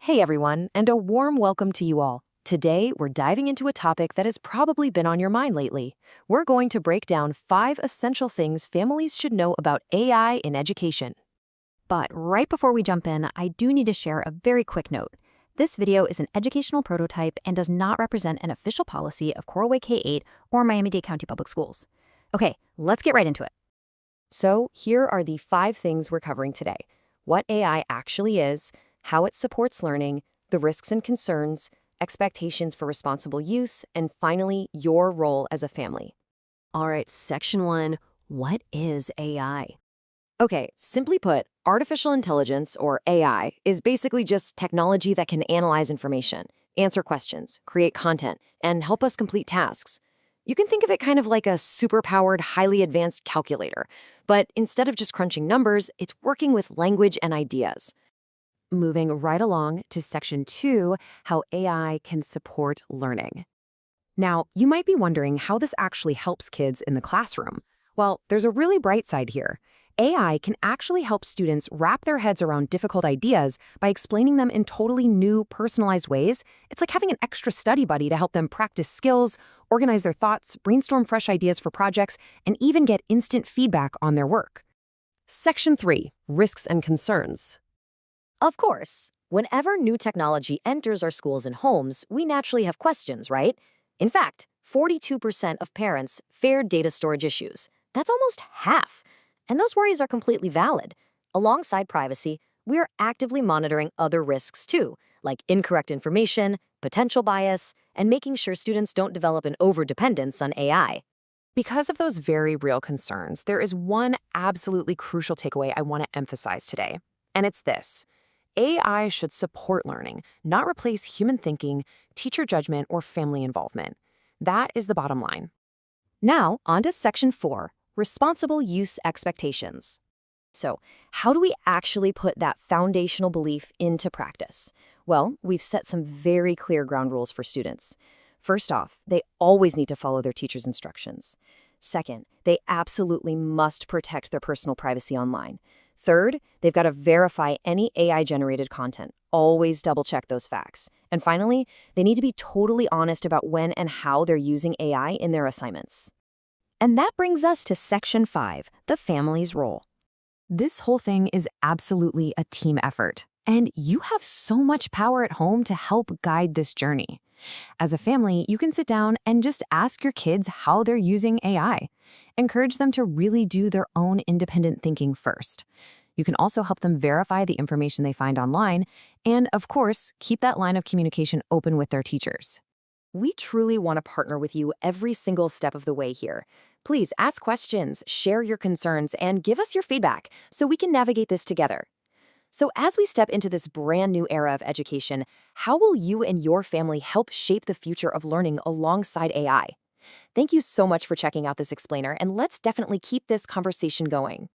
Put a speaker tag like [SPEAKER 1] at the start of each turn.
[SPEAKER 1] Hey everyone, and a warm welcome to you all. Today, we're diving into a topic that has probably been on your mind lately. We're going to break down 5 essential things families should know about AI in education.
[SPEAKER 2] But right before we jump in, I do need to share a very quick note. This video is an educational prototype and does not represent an official policy of Coral Way K-8 or Miami-Dade County Public Schools. Okay, let's get right into it.
[SPEAKER 1] So, here are the 5 things we're covering today: what AI actually is, how it supports learning, the risks and concerns, expectations for responsible use, and finally, your role as a family.
[SPEAKER 2] All right, section 1, what is AI?
[SPEAKER 1] Okay, simply put, artificial intelligence, or AI, is basically just technology that can analyze information, answer questions, create content, and help us complete tasks. You can think of it kind of like a superpowered, highly advanced calculator, but instead of just crunching numbers, it's working with language and ideas. Moving right along to section 2, how AI can support learning. Now, you might be wondering how this actually helps kids in the classroom. Well, there's a really bright side here. AI can actually help students wrap their heads around difficult ideas by explaining them in totally new, personalized ways. It's like having an extra study buddy to help them practice skills, organize their thoughts, brainstorm fresh ideas for projects, and even get instant feedback on their work. Section 3, risks and concerns.
[SPEAKER 3] Of course, whenever new technology enters our schools and homes, we naturally have questions, right? In fact, 42% of parents feared data storage issues. That's almost half. And those worries are completely valid. Alongside privacy, we are actively monitoring other risks too, like incorrect information, potential bias, and making sure students don't develop an overdependence on AI.
[SPEAKER 1] Because of those very real concerns, there is one absolutely crucial takeaway I want to emphasize today, and it's this. AI should support learning, not replace human thinking, teacher judgment, or family involvement. That is the bottom line. Now, on to section 4, responsible use expectations. So, how do we actually put that foundational belief into practice? Well, we've set some very clear ground rules for students. First off, they always need to follow their teacher's instructions. Second, they absolutely must protect their personal privacy online. Third, they've got to verify any AI-generated content. Always double-check those facts. And finally, they need to be totally honest about when and how they're using AI in their assignments. And that brings us to section 5, the family's role. This whole thing is absolutely a team effort, and you have so much power at home to help guide this journey. As a family, you can sit down and just ask your kids how they're using AI. Encourage them to really do their own independent thinking first. You can also help them verify the information they find online, and of course, keep that line of communication open with their teachers. We truly want to partner with you every single step of the way here. Please ask questions, share your concerns, and give us your feedback so we can navigate this together. So as we step into this brand new era of education, how will you and your family help shape the future of learning alongside AI? Thank you so much for checking out this explainer, and let's definitely keep this conversation going.